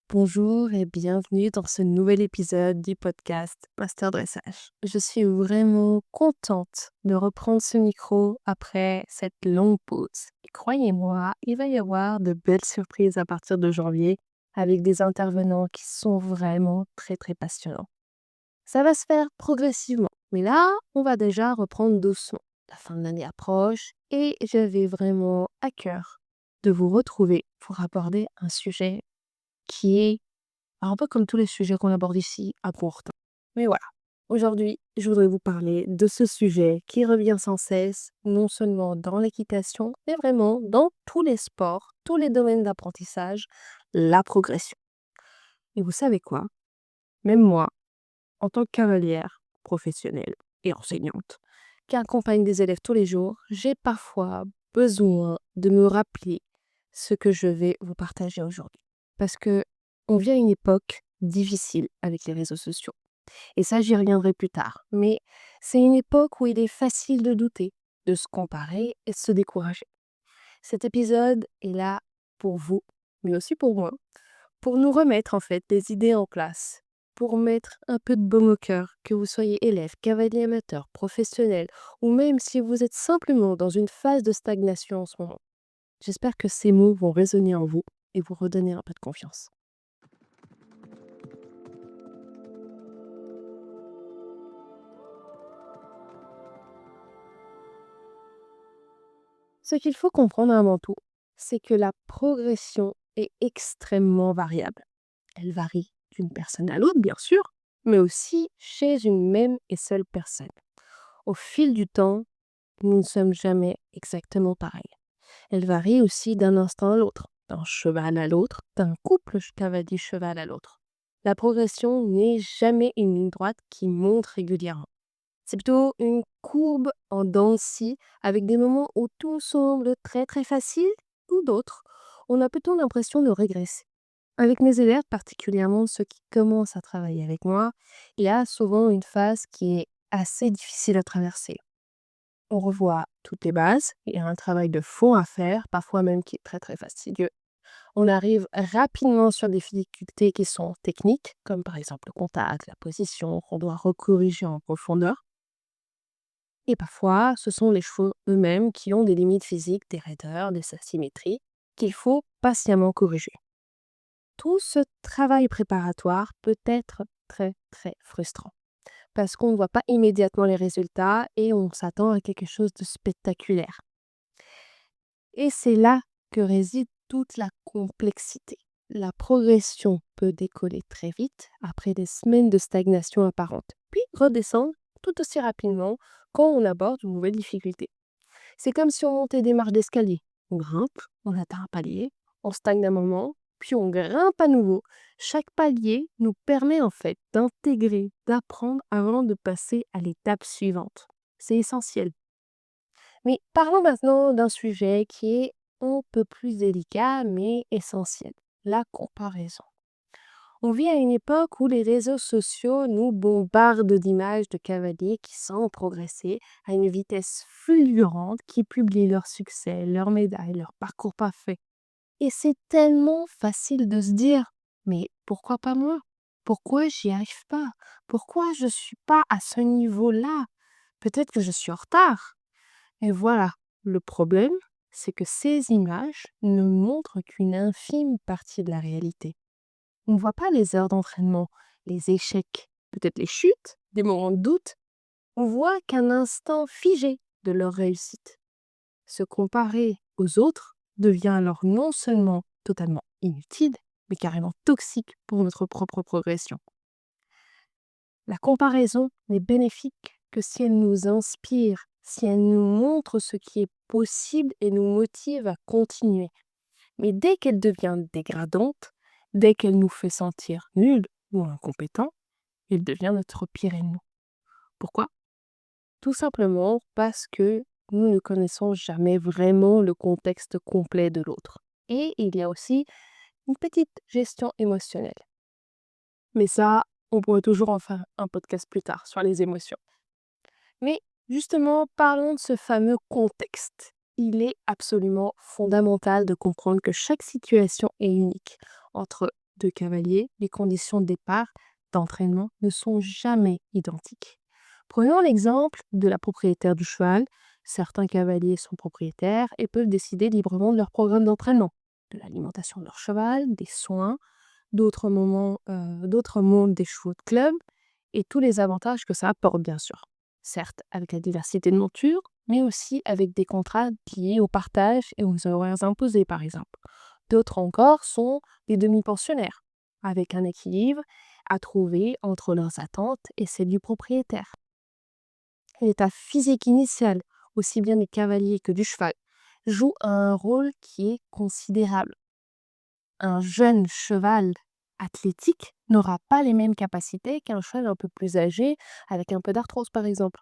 Bonjour et bienvenue dans ce nouvel épisode du podcast Master Dressage. Je suis vraiment contente de reprendre ce micro après cette longue pause. Et croyez-moi, il va y avoir de belles surprises à partir de janvier avec des intervenants qui sont vraiment très très passionnants. Ça va se faire progressivement, mais là, on va déjà reprendre doucement. La fin de l'année approche et j'avais vraiment à cœur de vous retrouver pour aborder un sujet qui est un peu comme tous les sujets qu'on aborde ici, à court temps. Mais voilà, aujourd'hui, je voudrais vous parler de ce sujet qui revient sans cesse, non seulement dans l'équitation, mais vraiment dans tous les sports, tous les domaines d'apprentissage, la progression. Et vous savez quoi? Même moi, en tant que cavalière professionnelle et enseignante, qui accompagne des élèves tous les jours, j'ai parfois besoin de me rappeler ce que je vais vous partager aujourd'hui. Parce que on vit à une époque difficile avec les réseaux sociaux. Et ça, j'y reviendrai plus tard. Mais c'est une époque où il est facile de douter, de se comparer et de se décourager. Cet épisode est là pour vous, mais aussi pour moi, pour nous remettre en fait les idées en place, pour mettre un peu de baume au cœur, que vous soyez élève, cavalier amateur, professionnel, ou même si vous êtes simplement dans une phase de stagnation en ce moment. J'espère que ces mots vont résonner en vous et vous redonner un peu de confiance. Ce qu'il faut comprendre avant tout, c'est que la progression est extrêmement variable. Elle varie d'une personne à l'autre, bien sûr, mais aussi chez une même et seule personne. Au fil du temps, nous ne sommes jamais exactement pareils. Elle varie aussi d'un instant à l'autre, d'un cheval à l'autre, d'un couple cavalier-cheval à l'autre. La progression n'est jamais une ligne droite qui monte régulièrement. C'est plutôt une courbe en dents de scie, avec des moments où tout semble très très facile, ou d'autres, on a plutôt l'impression de régresser. Avec mes élèves, particulièrement ceux qui commencent à travailler avec moi, il y a souvent une phase qui est assez difficile à traverser. On revoit toutes les bases, il y a un travail de fond à faire, parfois même qui est très très fastidieux. On arrive rapidement sur des difficultés qui sont techniques, comme par exemple le contact, la position, qu'on doit recorriger en profondeur. Et parfois, ce sont les chevaux eux-mêmes qui ont des limites physiques, des raideurs, des asymétries, qu'il faut patiemment corriger. Tout ce travail préparatoire peut être très très frustrant parce qu'on ne voit pas immédiatement les résultats et on s'attend à quelque chose de spectaculaire. Et c'est là que réside toute la complexité. La progression peut décoller très vite après des semaines de stagnation apparente, puis redescendre tout aussi rapidement quand on aborde une nouvelle difficulté. C'est comme si on montait des marches d'escalier. On grimpe, on atteint un palier, on stagne un moment, puis on grimpe à nouveau. Chaque palier nous permet en fait d'intégrer, d'apprendre avant de passer à l'étape suivante. C'est essentiel. Mais parlons maintenant d'un sujet qui est un peu plus délicat mais essentiel, la comparaison. On vit à une époque où les réseaux sociaux nous bombardent d'images de cavaliers qui semblent progresser à une vitesse fulgurante, qui publient leurs succès, leurs médailles, leur parcours parfait. Et c'est tellement facile de se dire, mais pourquoi pas moi? Pourquoi j'y arrive pas? Pourquoi je suis pas à ce niveau-là? Peut-être que je suis en retard. Et voilà, le problème, c'est que ces images ne montrent qu'une infime partie de la réalité. On ne voit pas les heures d'entraînement, les échecs, peut-être les chutes, des moments de doute. On voit qu'un instant figé de leur réussite. Se comparer aux autres devient alors non seulement totalement inutile, mais carrément toxique pour notre propre progression. La comparaison n'est bénéfique que si elle nous inspire, si elle nous montre ce qui est possible et nous motive à continuer. Mais dès qu'elle devient dégradante, dès qu'elle nous fait sentir nuls ou incompétents, elle devient notre pire ennemi. Pourquoi? Tout simplement parce que nous ne connaissons jamais vraiment le contexte complet de l'autre. Et il y a aussi une petite gestion émotionnelle. Mais ça, on pourrait toujours en faire un podcast plus tard sur les émotions. Mais justement, parlons de ce fameux contexte. Il est absolument fondamental de comprendre que chaque situation est unique, entre deux cavaliers, les conditions de départ d'entraînement ne sont jamais identiques. Prenons l'exemple de la propriétaire du cheval. Certains cavaliers sont propriétaires et peuvent décider librement de leur programme d'entraînement, de l'alimentation de leur cheval, des soins, d'autres montent des chevaux de club et tous les avantages que ça apporte, bien sûr. Certes, avec la diversité de montures, mais aussi avec des contrats liés au partage et aux horaires imposés, par exemple. D'autres encore sont des demi-pensionnaires, avec un équilibre à trouver entre leurs attentes et celles du propriétaire. L'état physique initial, aussi bien des cavaliers que du cheval, joue un rôle qui est considérable. Un jeune cheval athlétique n'aura pas les mêmes capacités qu'un cheval un peu plus âgé avec un peu d'arthrose, par exemple.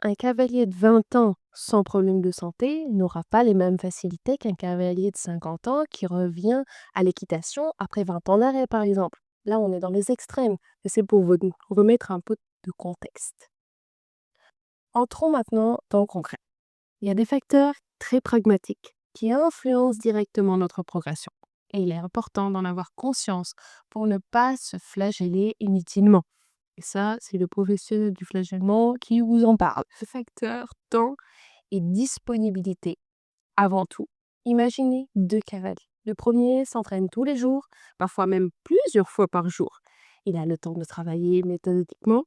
Un cavalier de 20 ans sans problème de santé n'aura pas les mêmes facilités qu'un cavalier de 50 ans qui revient à l'équitation après 20 ans d'arrêt, par exemple. Là, on est dans les extrêmes, et c'est pour vous remettre un peu de contexte. Entrons maintenant dans le concret. Il y a des facteurs très pragmatiques qui influencent directement notre progression. Et il est important d'en avoir conscience pour ne pas se flageller inutilement. Et ça, c'est le professionnel du flagellement qui vous en parle. Ce facteur temps et disponibilité. Avant tout, imaginez deux cavaliers. Le premier s'entraîne tous les jours, parfois même plusieurs fois par jour. Il a le temps de travailler méthodiquement,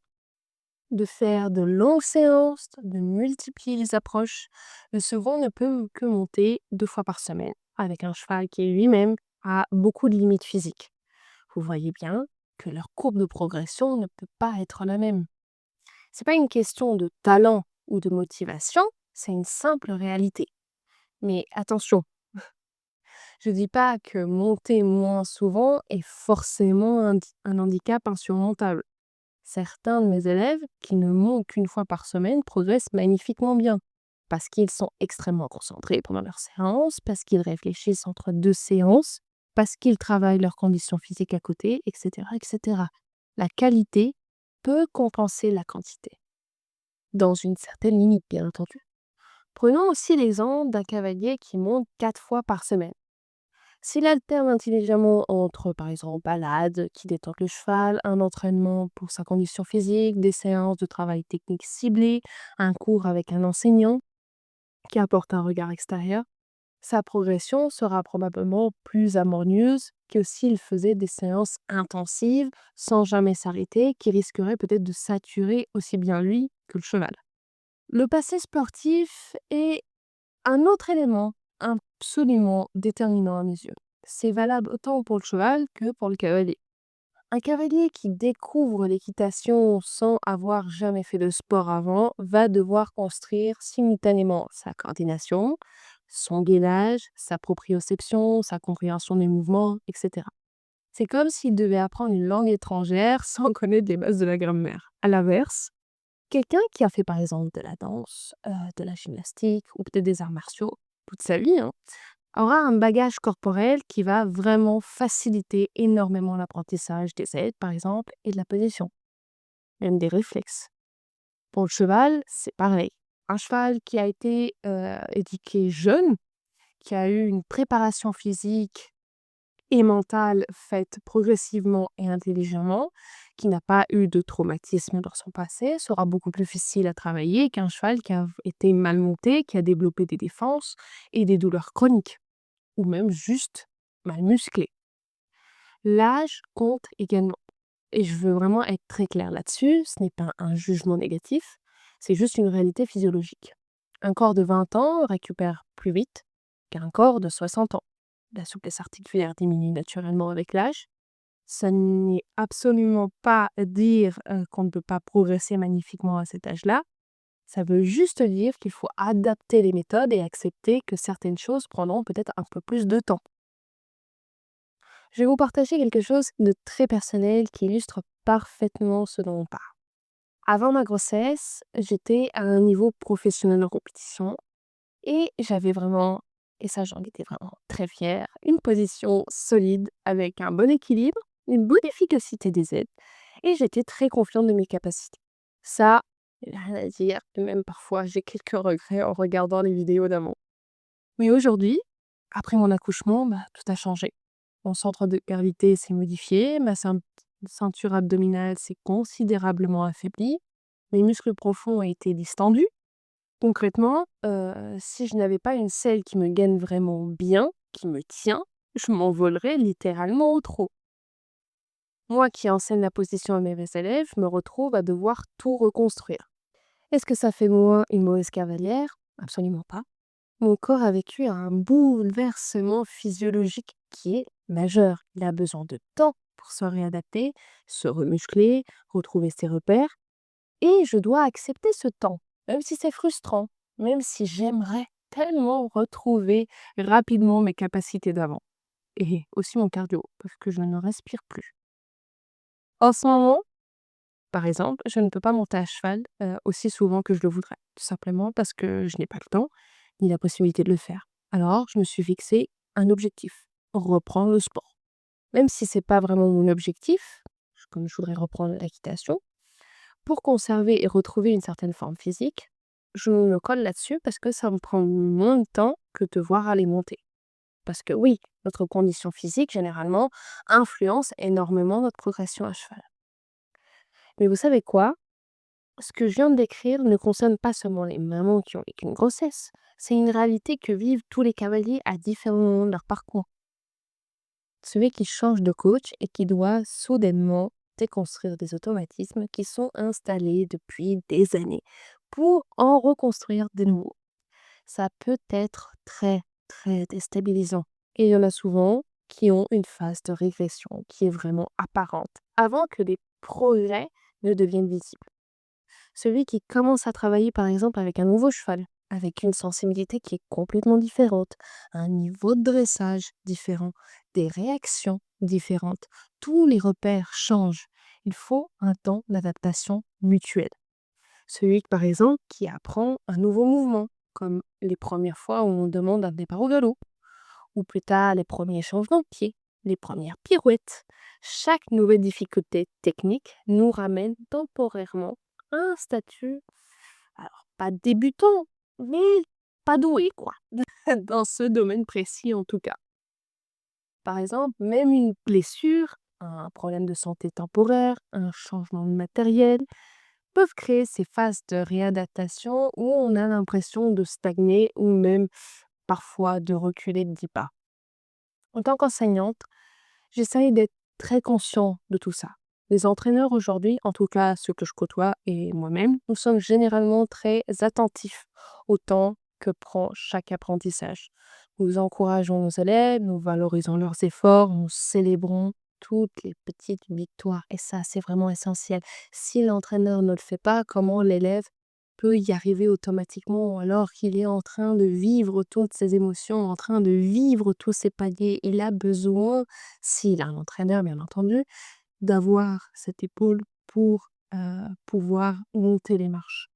de faire de longues séances, de multiplier les approches. Le second ne peut que monter 2 fois par semaine, avec un cheval qui lui-même a beaucoup de limites physiques. Vous voyez bien que leur courbe de progression ne peut pas être la même. C'est pas une question de talent ou de motivation, c'est une simple réalité. Mais attention, je dis pas que monter moins souvent est forcément un handicap insurmontable. Certains de mes élèves qui ne montent qu'une fois par semaine progressent magnifiquement bien, parce qu'ils sont extrêmement concentrés pendant leur séance, parce qu'ils réfléchissent entre deux séances, parce qu'ils travaillent leurs conditions physiques à côté, etc., etc. La qualité peut compenser la quantité, dans une certaine limite, bien entendu. Prenons aussi l'exemple d'un cavalier qui monte 4 fois par semaine. S'il alterne intelligemment entre, par exemple, balade qui détend le cheval, un entraînement pour sa condition physique, des séances de travail technique ciblées, un cours avec un enseignant qui apporte un regard extérieur, sa progression sera probablement plus harmonieuse que s'il faisait des séances intensives sans jamais s'arrêter, qui risqueraient peut-être de saturer aussi bien lui que le cheval. Le passé sportif est un autre élément absolument déterminant à mes yeux. C'est valable autant pour le cheval que pour le cavalier. Un cavalier qui découvre l'équitation sans avoir jamais fait de sport avant va devoir construire simultanément sa coordination, son gainage, sa proprioception, sa compréhension des mouvements, etc. C'est comme s'il devait apprendre une langue étrangère sans connaître les bases de la grammaire. À l'inverse, quelqu'un qui a fait par exemple de la danse, de la gymnastique ou peut-être des arts martiaux toute sa vie, hein, aura un bagage corporel qui va vraiment faciliter énormément l'apprentissage des aides, par exemple, et de la position, même des réflexes. Pour le cheval, c'est pareil. Un cheval qui a été éduqué jeune, qui a eu une préparation physique et mentale faite progressivement et intelligemment, qui n'a pas eu de traumatisme dans son passé, sera beaucoup plus difficile à travailler qu'un cheval qui a été mal monté, qui a développé des défenses et des douleurs chroniques, ou même juste mal musclé. L'âge compte également. Et je veux vraiment être très claire là-dessus, ce n'est pas un jugement négatif, c'est juste une réalité physiologique. Un corps de 20 ans récupère plus vite qu'un corps de 60 ans. La souplesse articulaire diminue naturellement avec l'âge. Ça n'est absolument pas dire qu'on ne peut pas progresser magnifiquement à cet âge-là. Ça veut juste dire qu'il faut adapter les méthodes et accepter que certaines choses prendront peut-être un peu plus de temps. Je vais vous partager quelque chose de très personnel qui illustre parfaitement ce dont on parle. Avant ma grossesse, j'étais à un niveau professionnel en compétition et j'avais vraiment, et ça j'en étais vraiment très fière, une position solide avec un bon équilibre, une bonne efficacité des aides et j'étais très confiante de mes capacités. Ça, rien à dire, et même parfois j'ai quelques regrets en regardant les vidéos d'avant. Mais aujourd'hui, après mon accouchement, tout a changé. Mon centre de gravité s'est modifié, ma ceinture abdominale s'est considérablement affaiblie, mes muscles profonds ont été distendus. Concrètement, si je n'avais pas une selle qui me gaine vraiment bien, qui me tient, je m'envolerais littéralement au trot. Moi qui enseigne la position à mes élèves, je me retrouve à devoir tout reconstruire. Est-ce que ça fait de moi une mauvaise cavalière? Absolument pas. Mon corps a vécu un bouleversement physiologique qui est majeur. Il a besoin de temps pour se réadapter, se remuscler, retrouver ses repères. Et je dois accepter ce temps, même si c'est frustrant, même si j'aimerais tellement retrouver rapidement mes capacités d'avant. Et aussi mon cardio, parce que je ne respire plus. En ce moment, par exemple, je ne peux pas monter à cheval aussi souvent que je le voudrais, tout simplement parce que je n'ai pas le temps ni la possibilité de le faire. Alors, je me suis fixé un objectif, reprendre le sport. Même si c'est pas vraiment mon objectif, comme je voudrais reprendre l'équitation, pour conserver et retrouver une certaine forme physique, je me colle là-dessus parce que ça me prend moins de temps que de voir aller monter. Parce que oui, notre condition physique, généralement, influence énormément notre progression à cheval. Mais vous savez quoi? Ce que je viens de décrire ne concerne pas seulement les mamans qui ont vécu une grossesse. C'est une réalité que vivent tous les cavaliers à différents moments de leur parcours. Celui qui change de coach et qui doit soudainement déconstruire des automatismes qui sont installés depuis des années pour en reconstruire des nouveaux. Ça peut être très, très déstabilisant. Et il y en a souvent qui ont une phase de régression qui est vraiment apparente avant que les progrès ne deviennent visibles. Celui qui commence à travailler par exemple avec un nouveau cheval, avec une sensibilité qui est complètement différente, un niveau de dressage différent, des réactions différentes. Tous les repères changent. Il faut un temps d'adaptation mutuelle. Celui par exemple qui apprend un nouveau mouvement, comme les premières fois où on demande un départ au galop, ou plus tard les premiers changements de pied, les premières pirouettes. Chaque nouvelle difficulté technique nous ramène temporairement à un statut, alors pas débutant, mais pas doué, quoi, dans ce domaine précis en tout cas. Par exemple, même une blessure, un problème de santé temporaire, un changement de matériel, peuvent créer ces phases de réadaptation où on a l'impression de stagner ou même parfois de reculer de 10 pas. En tant qu'enseignante, j'essaye d'être très conscient de tout ça. Les entraîneurs aujourd'hui, en tout cas ceux que je côtoie et moi-même, nous sommes généralement très attentifs au temps que prend chaque apprentissage. Nous encourageons nos élèves, nous valorisons leurs efforts, nous célébrons toutes les petites victoires. Et ça, c'est vraiment essentiel. Si l'entraîneur ne le fait pas, comment l'élève peut y arriver automatiquement alors qu'il est en train de vivre toutes ses émotions, en train de vivre tous ses paliers? Il a besoin, s'il a un entraîneur bien entendu, d'avoir cette épaule pour pouvoir monter les marches.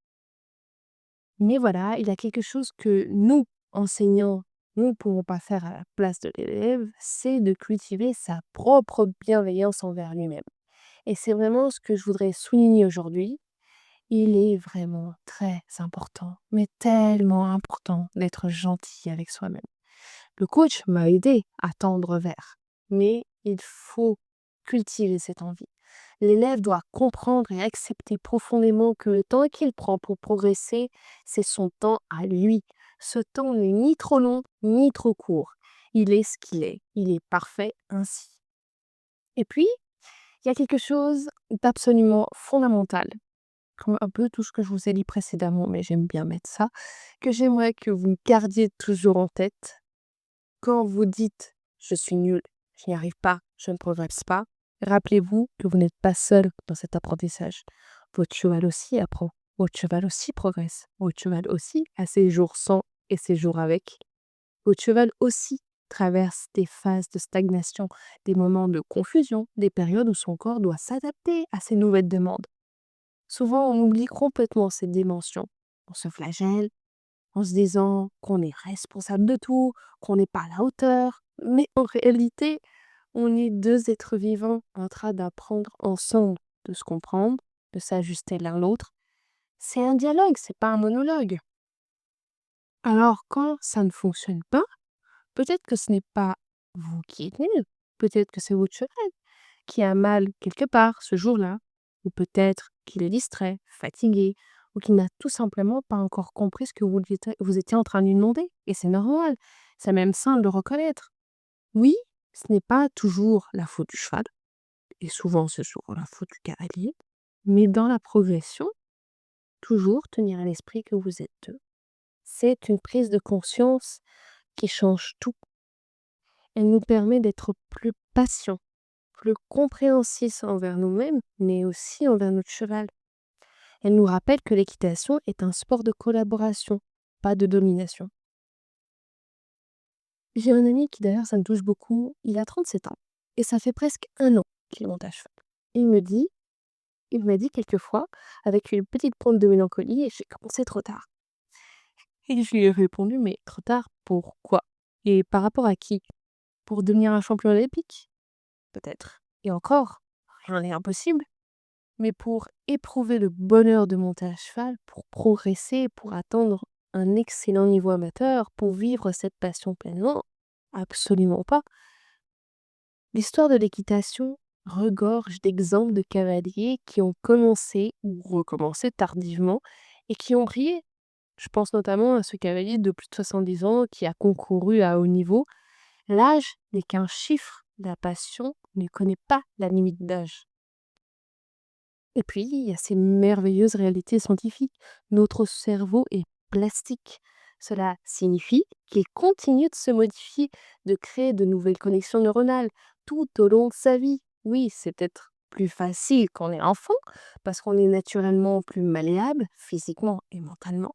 Mais voilà, il y a quelque chose que nous, enseignants, nous ne pouvons pas faire à la place de l'élève, c'est de cultiver sa propre bienveillance envers lui-même. Et c'est vraiment ce que je voudrais souligner aujourd'hui. Il est vraiment très important, mais tellement important d'être gentil avec soi-même. Le coach m'a aidé à tendre vers, mais il faut cultiver cette envie. L'élève doit comprendre et accepter profondément que le temps qu'il prend pour progresser, c'est son temps à lui. Ce temps n'est ni trop long, ni trop court. Il est ce qu'il est. Il est parfait ainsi. Et puis, il y a quelque chose d'absolument fondamental, comme un peu tout ce que je vous ai dit précédemment, mais j'aime bien mettre ça, que j'aimerais que vous gardiez toujours en tête. Quand vous dites: «Je suis nul, je n'y arrive pas, je ne progresse pas», rappelez-vous que vous n'êtes pas seul dans cet apprentissage. Votre cheval aussi apprend, votre cheval aussi progresse, votre cheval aussi a ses jours sans et ses jours avec. Votre cheval aussi traverse des phases de stagnation, des moments de confusion, des périodes où son corps doit s'adapter à ces nouvelles demandes. Souvent, on oublie complètement cette dimension. On se flagelle en se disant qu'on est responsable de tout, qu'on n'est pas à la hauteur. Mais en réalité, on est deux êtres vivants en train d'apprendre ensemble, de se comprendre, de s'ajuster l'un l'autre. C'est un dialogue, c'est pas un monologue. Alors quand ça ne fonctionne pas, peut-être que ce n'est pas vous qui êtes nul, Peut-être que c'est votre cheval qui a mal quelque part ce jour-là, ou peut-être qu'il est distrait, fatigué, ou qu'il n'a tout simplement pas encore compris ce que vous étiez en train de lui demander. Et c'est normal, c'est même sain de le reconnaître. Oui, ce n'est pas toujours la faute du cheval, et souvent c'est souvent la faute du cavalier, mais dans la progression, toujours tenir à l'esprit que vous êtes deux. C'est une prise de conscience qui change tout. Elle nous permet d'être plus patients, plus compréhensifs envers nous-mêmes, mais aussi envers notre cheval. Elle nous rappelle que l'équitation est un sport de collaboration, pas de domination. J'ai un ami qui d'ailleurs ça me touche beaucoup, il a 37 ans et ça fait presque un an qu'il monte à cheval. Il me dit, il m'a dit quelquefois, avec une petite pointe de mélancolie, et j'ai commencé trop tard. Et je lui ai répondu, mais trop tard, pourquoi? Et par rapport à qui? Pour devenir un champion olympique? Peut-être. Et encore, rien n'est impossible. Mais pour éprouver le bonheur de monter à cheval, pour progresser, pour atteindre un excellent niveau amateur, pour vivre cette passion pleinement, absolument pas. L'histoire de l'équitation regorge d'exemples de cavaliers qui ont commencé ou recommencé tardivement et qui ont brillé. Je pense notamment à ce cavalier de plus de 70 ans qui a concouru à haut niveau. L'âge n'est qu'un chiffre, la passion ne connaît pas la limite d'âge. Et puis, il y a ces merveilleuses réalités scientifiques. Notre cerveau est plastique. Cela signifie qu'il continue de se modifier, de créer de nouvelles connexions neuronales tout au long de sa vie. Oui, c'est peut-être plus facile quand on est enfant, parce qu'on est naturellement plus malléable, physiquement et mentalement.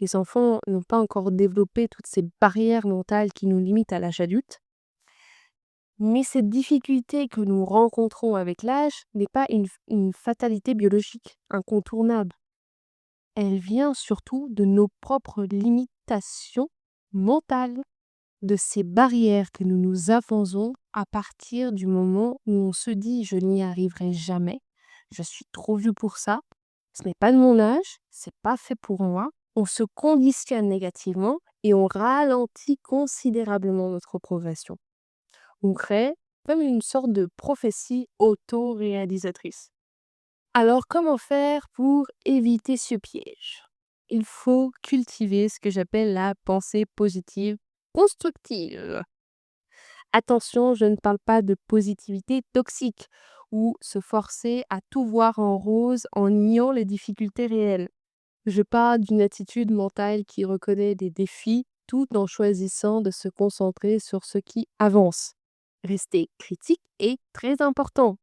Les enfants n'ont pas encore développé toutes ces barrières mentales qui nous limitent à l'âge adulte. Mais cette difficulté que nous rencontrons avec l'âge n'est pas une fatalité biologique incontournable. Elle vient surtout de nos propres limitations mentales, de ces barrières que nous nous imposons à partir du moment où on se dit je n'y arriverai jamais, je suis trop vieux pour ça, ce n'est pas de mon âge, c'est pas fait pour moi. On se conditionne négativement et on ralentit considérablement notre progression. On crée comme une sorte de prophétie auto-réalisatrice. Alors, comment faire pour éviter ce piège? Il faut cultiver ce que j'appelle la pensée positive constructive. Attention, je ne parle pas de positivité toxique ou se forcer à tout voir en rose en niant les difficultés réelles. Je parle d'une attitude mentale qui reconnaît des défis tout en choisissant de se concentrer sur ce qui avance. Rester critique est très important.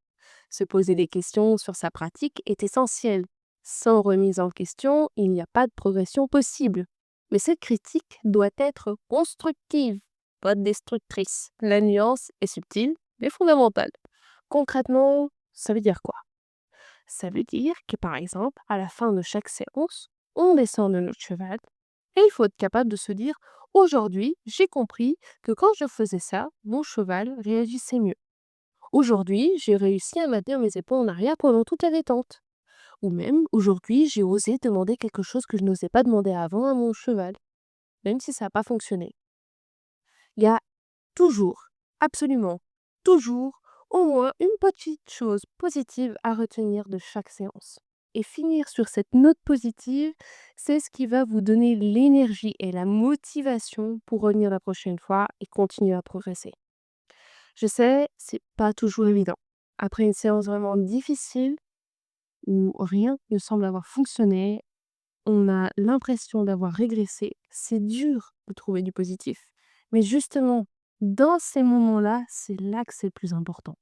Se poser des questions sur sa pratique est essentiel. Sans remise en question, il n'y a pas de progression possible. Mais cette critique doit être constructive, pas destructrice. La nuance est subtile, mais fondamentale. Concrètement, ça veut dire quoi? Ça veut dire que, par exemple, à la fin de chaque séance, on descend de notre cheval et il faut être capable de se dire aujourd'hui, j'ai compris que quand je faisais ça, mon cheval réagissait mieux. Aujourd'hui, j'ai réussi à maintenir mes épaules en arrière pendant toute la détente. Ou même, aujourd'hui, j'ai osé demander quelque chose que je n'osais pas demander avant à mon cheval, même si ça n'a pas fonctionné. Il y a toujours, absolument, toujours, au moins une petite chose positive à retenir de chaque séance. Et finir sur cette note positive, c'est ce qui va vous donner l'énergie et la motivation pour revenir la prochaine fois et continuer à progresser. Je sais, c'est pas toujours évident. Après une séance vraiment difficile, où rien ne semble avoir fonctionné, on a l'impression d'avoir régressé, c'est dur de trouver du positif. Mais justement, dans ces moments-là, c'est là que c'est le plus important.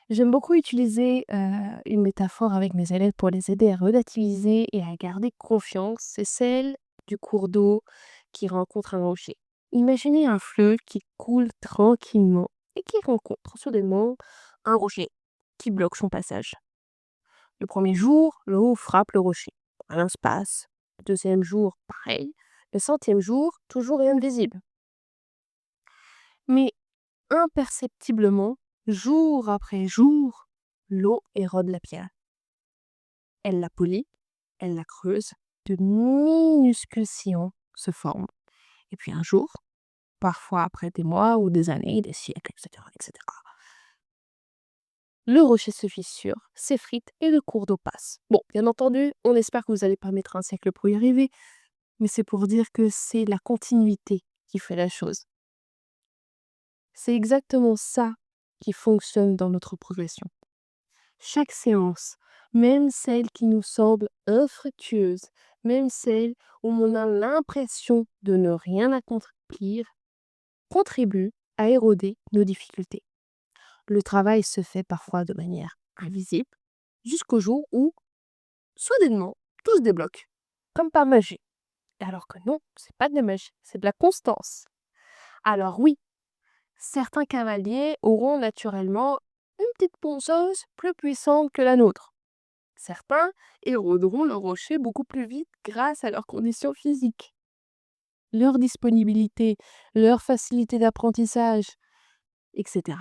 J'aime beaucoup utiliser une métaphore avec mes élèves pour les aider à relativiser et à garder confiance. C'est celle du cours d'eau qui rencontre un rocher. Imaginez un fleuve qui coule tranquillement et qui rencontre soudainement un rocher qui bloque son passage. Le premier jour, l'eau frappe le rocher. Rien se passe. Le deuxième jour, pareil. Le centième jour, toujours rien de visible. Mais imperceptiblement, jour après jour, l'eau érode la pierre. Elle la polit, elle la creuse, de minuscules sillons se forment. Et puis un jour, parfois après des mois ou des années, des siècles, etc., etc. Le rocher se fissure, s'effrite et le cours d'eau passe. Bon, bien entendu, on espère que vous n'allez pas mettre un siècle pour y arriver, mais c'est pour dire que c'est la continuité qui fait la chose. C'est exactement ça qui fonctionne dans notre progression. Chaque séance, même celle qui nous semble infructueuse, même celle où on a l'impression de ne rien accomplir, contribue à éroder nos difficultés. Le travail se fait parfois de manière invisible, jusqu'au jour où, soudainement, tout se débloque, comme par magie. Alors que non, c'est pas de la magie, c'est de la constance. Alors oui, certains cavaliers auront naturellement une petite ponceuse plus puissante que la nôtre. Certains éroderont le rocher beaucoup plus vite grâce à leurs conditions physiques. Leur disponibilité, leur facilité d'apprentissage, etc.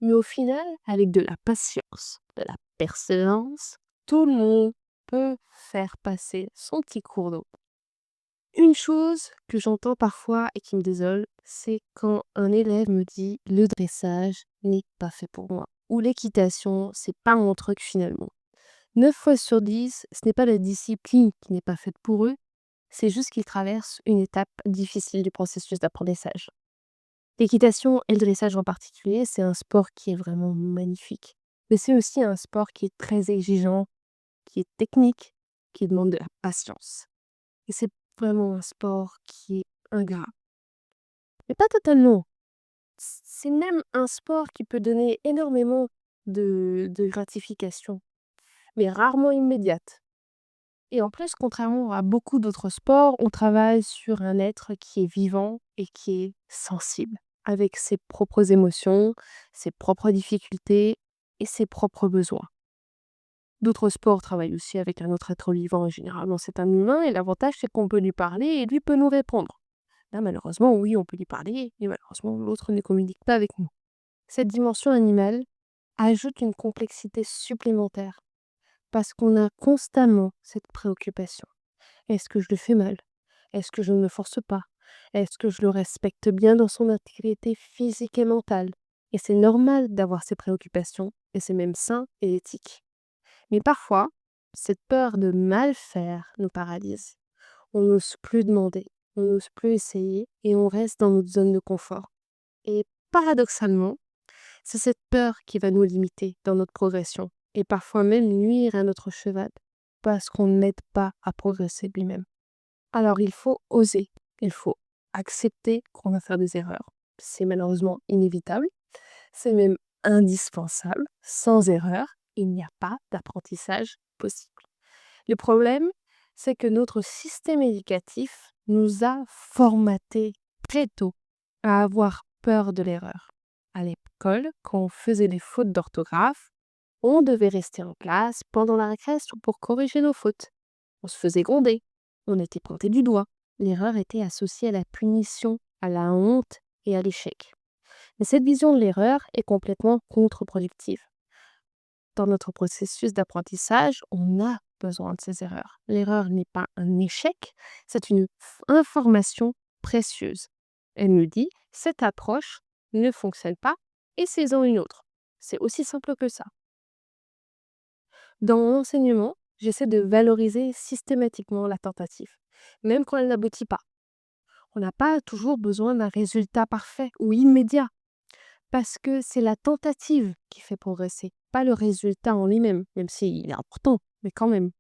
Mais au final, avec de la patience, de la persévérance, tout le monde peut faire passer son petit cours d'eau. Une chose que j'entends parfois et qui me désole, c'est quand un élève me dit le dressage n'est pas fait pour moi ou l'équitation, c'est pas mon truc finalement. 9 fois sur 10, ce n'est pas la discipline qui n'est pas faite pour eux, c'est juste qu'ils traversent une étape difficile du processus d'apprentissage. L'équitation et le dressage en particulier, c'est un sport qui est vraiment magnifique. Mais c'est aussi un sport qui est très exigeant, qui est technique, qui demande de la patience. Et c'est vraiment un sport qui est ingrat. Mais pas totalement. C'est même un sport qui peut donner énormément de gratification, mais rarement immédiate. Et en plus, contrairement à beaucoup d'autres sports, on travaille sur un être qui est vivant et qui est sensible, avec ses propres émotions, ses propres difficultés et ses propres besoins. D'autres sports travaillent aussi avec un autre être vivant et généralement c'est un humain et l'avantage c'est qu'on peut lui parler et lui peut nous répondre. Là malheureusement oui on peut lui parler et malheureusement l'autre ne communique pas avec nous. Cette dimension animale ajoute une complexité supplémentaire parce qu'on a constamment cette préoccupation. Est-ce que je le fais mal? Est-ce que je ne me force pas? Est-ce que je le respecte bien dans son intégrité physique et mentale? Et c'est normal d'avoir ces préoccupations et c'est même sain et éthique. Mais parfois, cette peur de mal faire nous paralyse. On n'ose plus demander, on n'ose plus essayer et on reste dans notre zone de confort. Et paradoxalement, c'est cette peur qui va nous limiter dans notre progression et parfois même nuire à notre cheval parce qu'on n'aide pas à progresser lui-même. Alors il faut oser, il faut accepter qu'on va faire des erreurs. C'est malheureusement inévitable, c'est même indispensable. Sans erreur, il n'y a pas d'apprentissage possible. Le problème, c'est que notre système éducatif nous a formatés très tôt à avoir peur de l'erreur. À l'école, quand on faisait des fautes d'orthographe, on devait rester en classe pendant la récréation pour corriger nos fautes. On se faisait gronder, on était pointé du doigt. L'erreur était associée à la punition, à la honte et à l'échec. Mais cette vision de l'erreur est complètement contre-productive. Dans notre processus d'apprentissage, on a besoin de ces erreurs. L'erreur n'est pas un échec, c'est une information précieuse. Elle nous dit, cette approche ne fonctionne pas, essayez-en une autre. C'est aussi simple que ça. Dans l'enseignement, j'essaie de valoriser systématiquement la tentative, même quand elle n'aboutit pas. On n'a pas toujours besoin d'un résultat parfait ou immédiat, parce que c'est la tentative qui fait progresser, pas le résultat en lui-même, même s'il est important, mais quand même.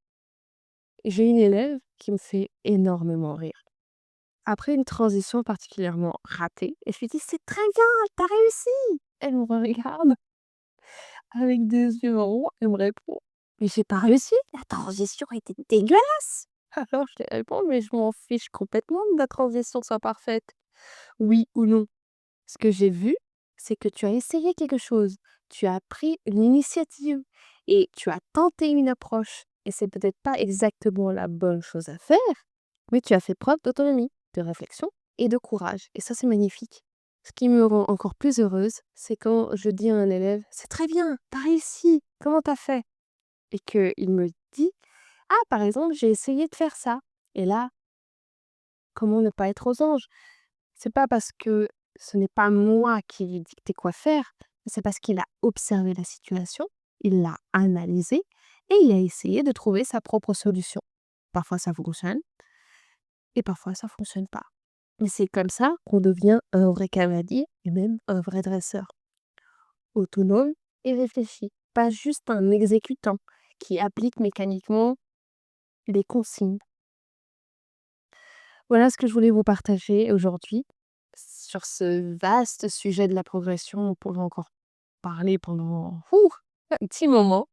J'ai une élève qui me fait énormément rire. Après une transition particulièrement ratée, et je lui dis: «C'est très bien, t'as réussi!» Elle me regarde avec des yeux ronds, elle me répond: «Mais j'ai pas réussi, la transition était dégueulasse!» Alors je lui réponds: «Mais je m'en fiche complètement que la transition soit parfaite. Oui ou non, ce que j'ai vu, c'est que tu as essayé quelque chose, tu as pris une initiative et tu as tenté une approche et c'est peut-être pas exactement la bonne chose à faire, mais tu as fait preuve d'autonomie, de réflexion et de courage et ça, c'est magnifique.» Ce qui me rend encore plus heureuse, c'est quand je dis à un élève: «C'est très bien, t'as réussi, comment t'as fait?» et qu'il me dit: «Ah, par exemple, j'ai essayé de faire ça.» Et là, comment ne pas être aux anges? C'est pas parce que Ce n'est pas moi qui lui dictais quoi faire, c'est parce qu'il a observé la situation, il l'a analysée et il a essayé de trouver sa propre solution. Parfois ça fonctionne et parfois ça fonctionne pas. Mais c'est comme ça qu'on devient un vrai cavalier et même un vrai dresseur. Autonome et réfléchi, pas juste un exécutant qui applique mécaniquement les consignes. Voilà ce que je voulais vous partager aujourd'hui sur ce vaste sujet de la progression. On pourrait encore parler pendant un petit moment.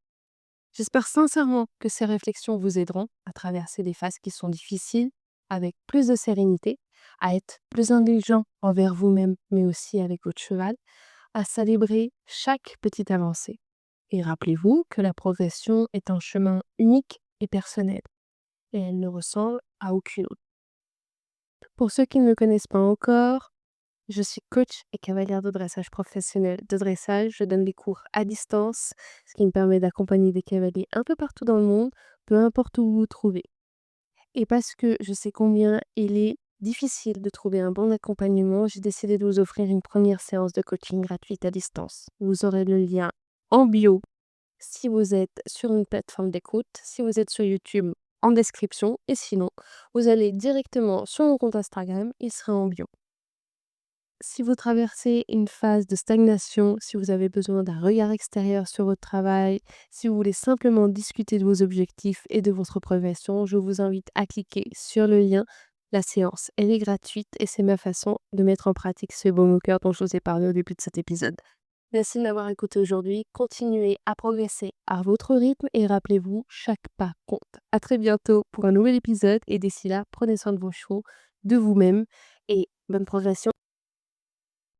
J'espère sincèrement que ces réflexions vous aideront à traverser des phases qui sont difficiles avec plus de sérénité, à être plus indulgent envers vous-même, mais aussi avec votre cheval, à célébrer chaque petite avancée. Et rappelez-vous que la progression est un chemin unique et personnel, et elle ne ressemble à aucune autre. Pour ceux qui ne me connaissent pas encore, je suis coach et cavalière de dressage professionnel. De dressage, je donne des cours à distance, ce qui me permet d'accompagner des cavaliers un peu partout dans le monde, peu importe où vous vous trouvez. Et parce que je sais combien il est difficile de trouver un bon accompagnement, j'ai décidé de vous offrir une première séance de coaching gratuite à distance. Vous aurez le lien en bio si vous êtes sur une plateforme d'écoute, si vous êtes sur YouTube en description, et sinon, vous allez directement sur mon compte Instagram, il sera en bio. Si vous traversez une phase de stagnation, si vous avez besoin d'un regard extérieur sur votre travail, si vous voulez simplement discuter de vos objectifs et de votre progression, je vous invite à cliquer sur le lien. La séance, elle est gratuite et c'est ma façon de mettre en pratique ce baume au cœur dont je vous ai parlé au début de cet épisode. Merci de m'avoir écouté aujourd'hui. Continuez à progresser à votre rythme et rappelez-vous, chaque pas compte. À très bientôt pour un nouvel épisode et d'ici là, prenez soin de vos chevaux, de vous-même et bonne progression.